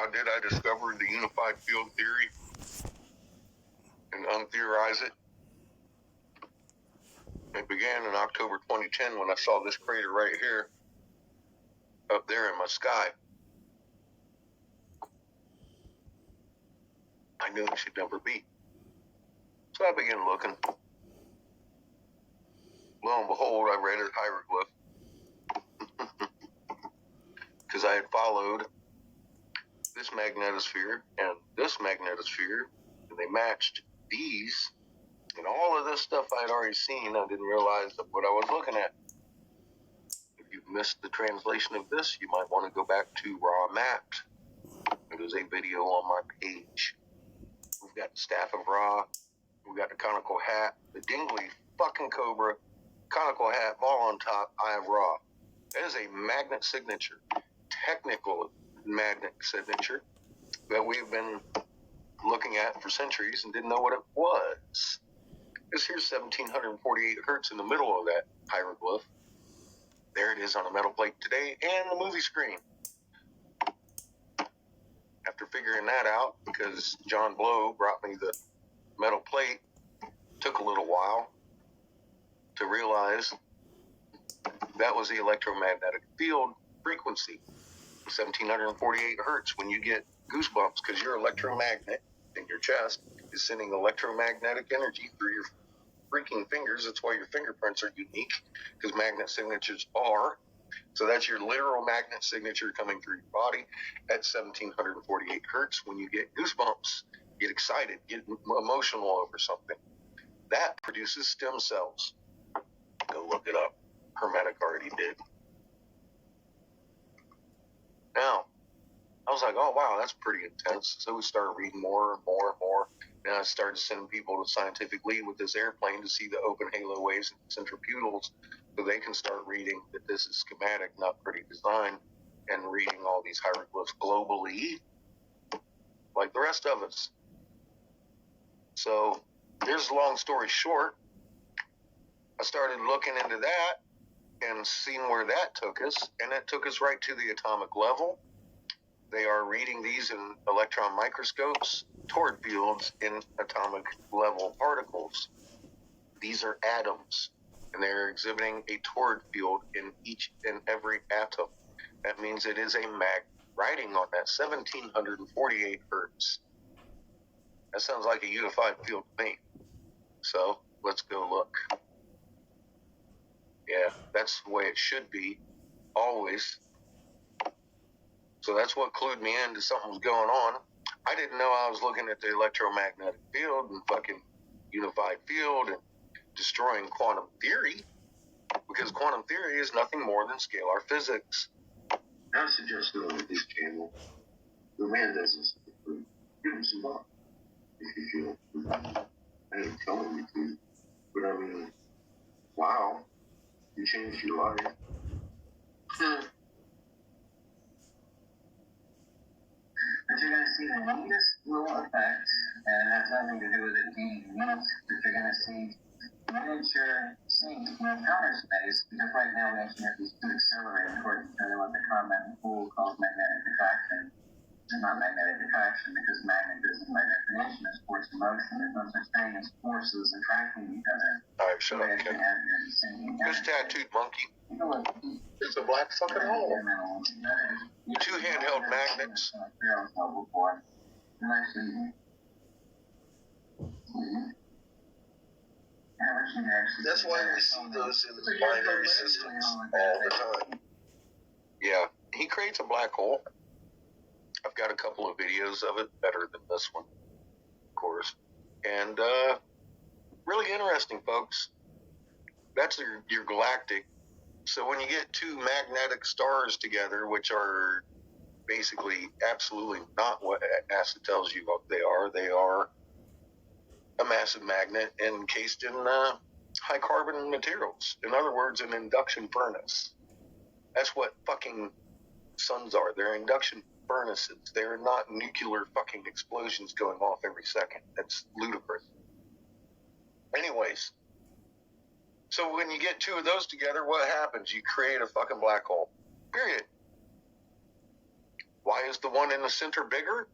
how did I discover the unified field theory and untheorize it? It began in October 2010 when I saw this crater right here up there in my sky. I knew it should never be. So I began looking. Lo and behold, I read a hieroglyph because I had followed this magnetosphere and this magnetosphere, and they matched these. And all of this stuff I had already seen, I didn't realize what I was looking at. If you've missed the translation of this, you might want to go back to Raw Mapped. There's a video on my page. We've got the staff of Ra. We've got the conical hat, the dingly fucking cobra, conical hat, ball on top, eye of Ra. That is a magnet signature, technical magnet signature that we've been looking at for centuries and didn't know what it was. This here's 1748 hertz in the middle of that hieroglyph. There it is on a metal plate today and the movie screen. After figuring that out, because John Blow brought me the metal plate, took a little while to realize that was the electromagnetic field frequency, 1748 hertz. When you get goosebumps because your electromagnet in your chest is sending electromagnetic energy through your freaking fingers. That's why your fingerprints are unique, because magnet signatures are. So that's your literal magnet signature coming through your body at 1748 hertz. When you get goosebumps, get excited, get emotional over something, that produces stem cells. Go look it up. Hermetic already did. Now, I was like, oh, wow, that's pretty intense. So we started reading more and more and more. And I started sending people to Scientific Lead with this airplane to see the open halo waves and centripetals so they can start reading that this is schematic, not pretty design, and reading all these hieroglyphs globally like the rest of us. So here's a long story short. I started looking into that and seeing where that took us, and it took us right to the atomic level. They are reading these in electron microscopes, toward fields in atomic level particles. These are atoms, and they're exhibiting a toward field in each and every atom. That means it is a mag riding on that 1748 hertz. That sounds like a unified field to me. So let's go look. Yeah, that's the way it should be, always. So that's what clued me into something was going on. I didn't know I was looking at the electromagnetic field and fucking unified field and destroying quantum theory, because quantum theory is nothing more than scalar physics. I suggest going with this channel. The man doesn't give him some more if you feel. I ain't telling you to, but I mean, wow, you changed your life. But you're going to see the neatest little effect, and it has nothing to do with it being neat, but you're going to see miniature sinks in outer space, because right now we actually have these two accelerators towards each other, what the common pool calls magnetic attraction. It's not magnetic attraction, because magnetism by definition is force in motion. There's no such thing as forces attracting each other. Alright, shut up, Ken. This tattooed monkey. It's a black fucking hole. Two handheld magnets. That's why we see those in the binary systems all the time. Yeah, he creates a black hole. I've got a couple of videos of it, better than this one, of course. And really interesting, folks. That's your galactic. So when you get two magnetic stars together, which are basically absolutely not what NASA tells you what they are a massive magnet encased in high carbon materials. In other words, an induction furnace. That's what fucking suns are. They're induction furnaces. They're not nuclear fucking explosions going off every second. That's ludicrous. Anyways, so when you get two of those together, what happens? You create a fucking black hole. Period. Why is the one in the center bigger?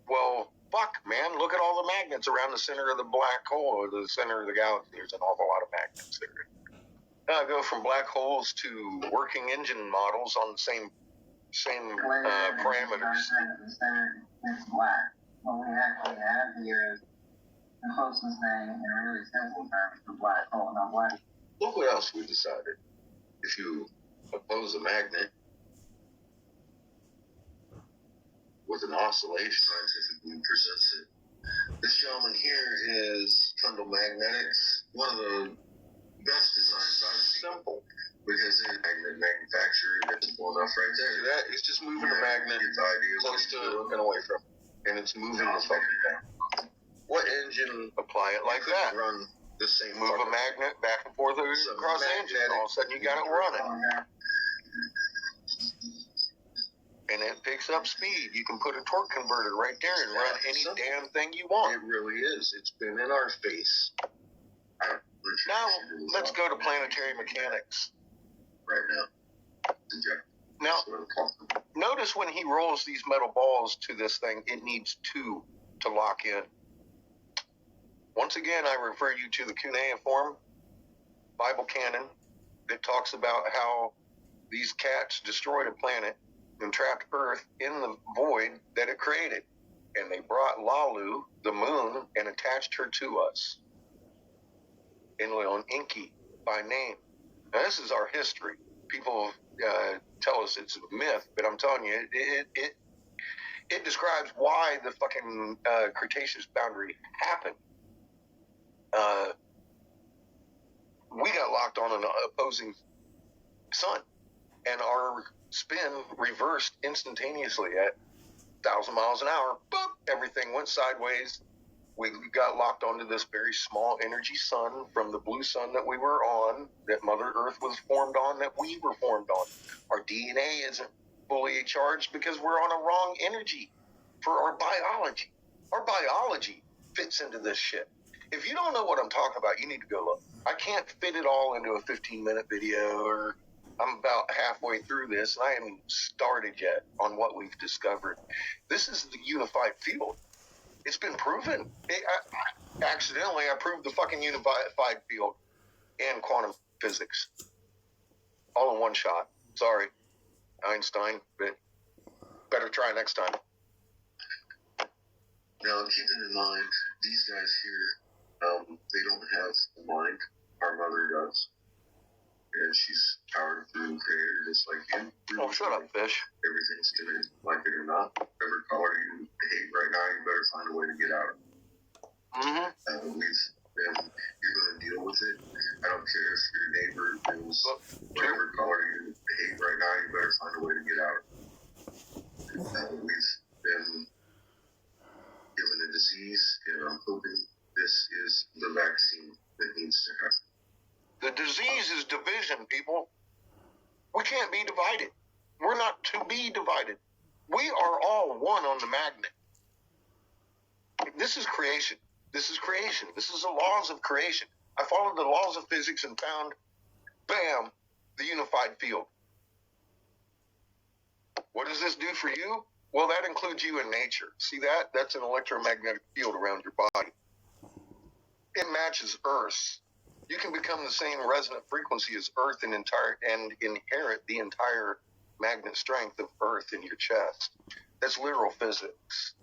Well, fuck, man, look at all the magnets around the center of the black hole or the center of the galaxy. There's an awful lot of magnets there. Now I go from black holes to working engine models on the same parameters. The center is black. What we actually have here is the closest thing in really simple terms to black hole, not black. Look what else we decided. If you oppose a magnet with an oscillation, scientifically presents it. This gentleman here is Trundle Magnetics, one of the best designs I've seen. Simple. Because it's a magnet manufacturer that's simple enough right there. That is just moving the magnet close to it and away from it. And it's moving the fucking thing. What engine apply it like that? Run the same. Move a magnet back and forth across the engine. All of a sudden you got it running. And it picks up speed. You can put a torque converter right there and run any damn thing you want. It really is. It's been in our face. Now, let's go to planetary mechanics. Right now. Now, notice when he rolls these metal balls to this thing, it needs two to lock in. Once again, I refer you to the cuneiform Bible canon that talks about how these cats destroyed a planet and trapped Earth in the void that it created. And they brought Lalu, the moon, and attached her to us. On Inky by name. Now, this is our history. People tell us it's a myth, but I'm telling you, it describes why the fucking Cretaceous boundary happened. We got locked on an opposing sun, and our spin reversed instantaneously at 1,000 miles an hour. Boop! Everything went sideways. We got locked onto this very small energy sun from the blue sun that we were on, that Mother Earth was formed on, that we were formed on. Our DNA isn't fully charged because we're on a wrong energy for our biology. Our biology fits into this shit. If you don't know what I'm talking about, you need to go look. I can't fit it all into a 15-minute video, or I'm about halfway through this, and I haven't started yet on what we've discovered. This is the unified field. It's been proven. Accidentally, I proved the fucking unified field and quantum physics. All in one shot. Sorry, Einstein, but better try next time. Now, keeping in mind, these guys here, they don't have a mind. Our mother does. And she's powered through and created just like you. Oh, shut up, fish. Everything's gonna, like it or not, whatever color you hate right now, you better find a way to get out of it. You're gonna deal with it. I don't care if your neighbor is whatever color you hate right now, you better find a way to get out of it. We've been given a disease, and I'm hoping this is the vaccine that needs to happen. The disease is division, people. We can't be divided. We're not to be divided. We are all one on the magnet. This is creation. This is creation. This is the laws of creation. I followed the laws of physics and found, bam, the unified field. What does this do for you? Well, that includes you in nature. See that? That's an electromagnetic field around your body. It matches Earth's. You can become the same resonant frequency as Earth and inherit the entire magnet strength of Earth in your chest. That's literal physics.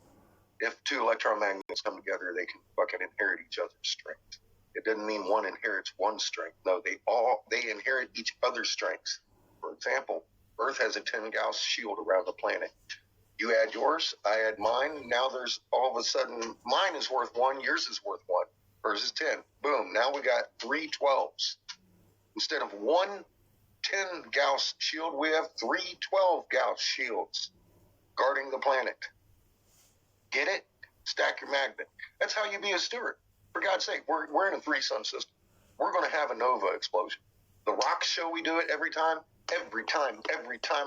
If two electromagnets come together, they can fucking inherit each other's strength. It doesn't mean one inherits one strength. No, they inherit each other's strengths. For example, Earth has a 10 Gauss shield around the planet. You add yours, I add mine. Now there's all of a sudden, mine is worth 1, yours is worth 1. Hers is 10. Boom. Now we got 3 12s. Instead of 1 10 Gauss shield, we have 3 12 Gauss shields guarding the planet. Get it? Stack your magnet. That's how you be a steward. For God's sake, we're in a 3-sun system. We're going to have a nova explosion. The rock show, we do it every time,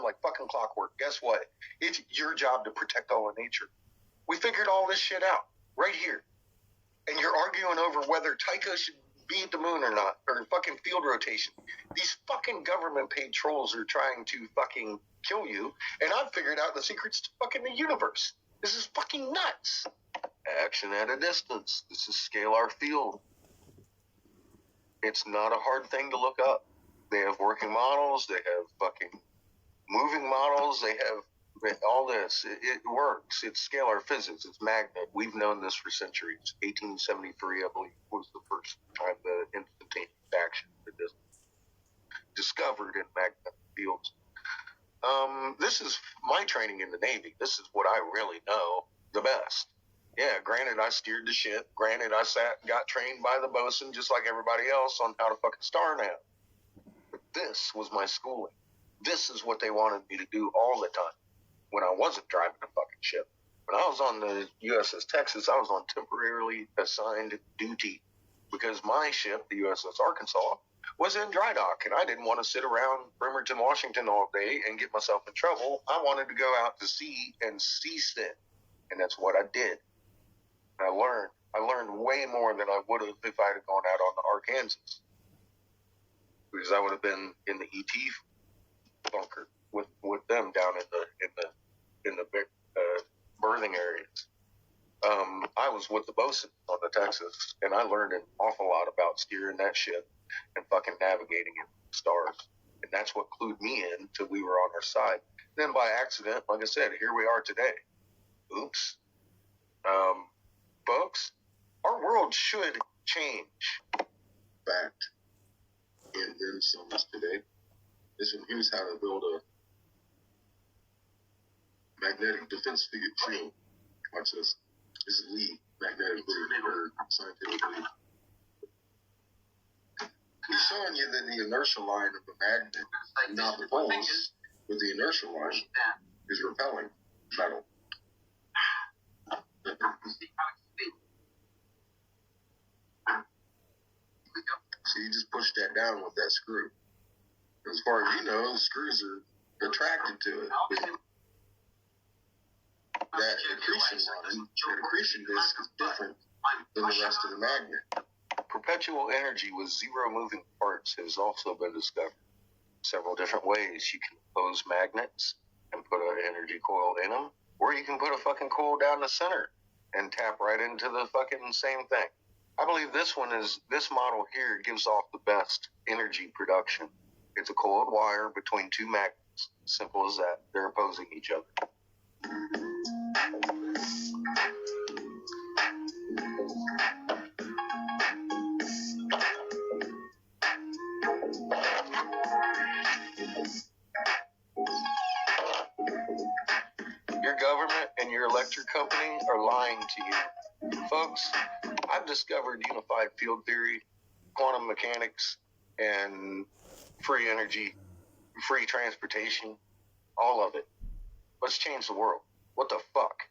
like fucking clockwork. Guess what? It's your job to protect all of nature. We figured all this shit out right here. And you're arguing over whether Tycho should be at the moon or not, or fucking field rotation. These fucking government-paid trolls are trying to fucking kill you, and I've figured out the secrets to fucking the universe. This is fucking nuts. Action at a distance. This is scalar field. It's not a hard thing to look up. They have working models. They have fucking moving models. They have all this. It works. It's scalar physics. It's magnet. We've known this for centuries. 1873, I believe, was the first time the instantaneous action was discovered in magnetic fields. This is my training in the Navy. This is what I really know the best. Yeah, granted, I steered the ship. Granted, I got trained by the bosun just like everybody else on how to fucking star nav. But this was my schooling. This is what they wanted me to do all the time when I wasn't driving a fucking ship. When I was on the USS Texas, I was on temporarily assigned duty because my ship, the USS Arkansas, was in dry dock, and I didn't want to sit around Bremerton, Washington all day and get myself in trouble. I wanted to go out to sea and seasit, and that's what I did. I learned way more than I would have if I had gone out on the Arkansas, because I would have been in the ET bunker with them down in the berthing areas. I was with the bosun on the Texas, and I learned an awful lot about steering that ship and fucking navigating in the stars. And that's what clued me in till we were on our side. Then by accident, like I said, here we are today. Oops. Folks, our world should change. Fact. And then so much today. Here's how to build a magnetic defense shield. Watch this. This is lead magnetic or scientific lead. He's showing you that the inertial line of the magnet, not the poles, but the inertial line is repelling metal. So you just push that down with that screw. As far as you know, the screws are attracted to it. That accretion disk is different than the rest of the magnet. Perpetual energy with zero moving parts has also been discovered. Several different ways. You can pose magnets and put an energy coil in them, or you can put a fucking coil down the center and tap right into the fucking same thing. I believe this model here gives off the best energy production. It's a coiled wire between two magnets. Simple as that. They're opposing each other. Your government and your electric company are lying to you. Folks, I've discovered unified field theory, quantum mechanics, and free energy, free transportation, all of it. Let's change the world. What the fuck?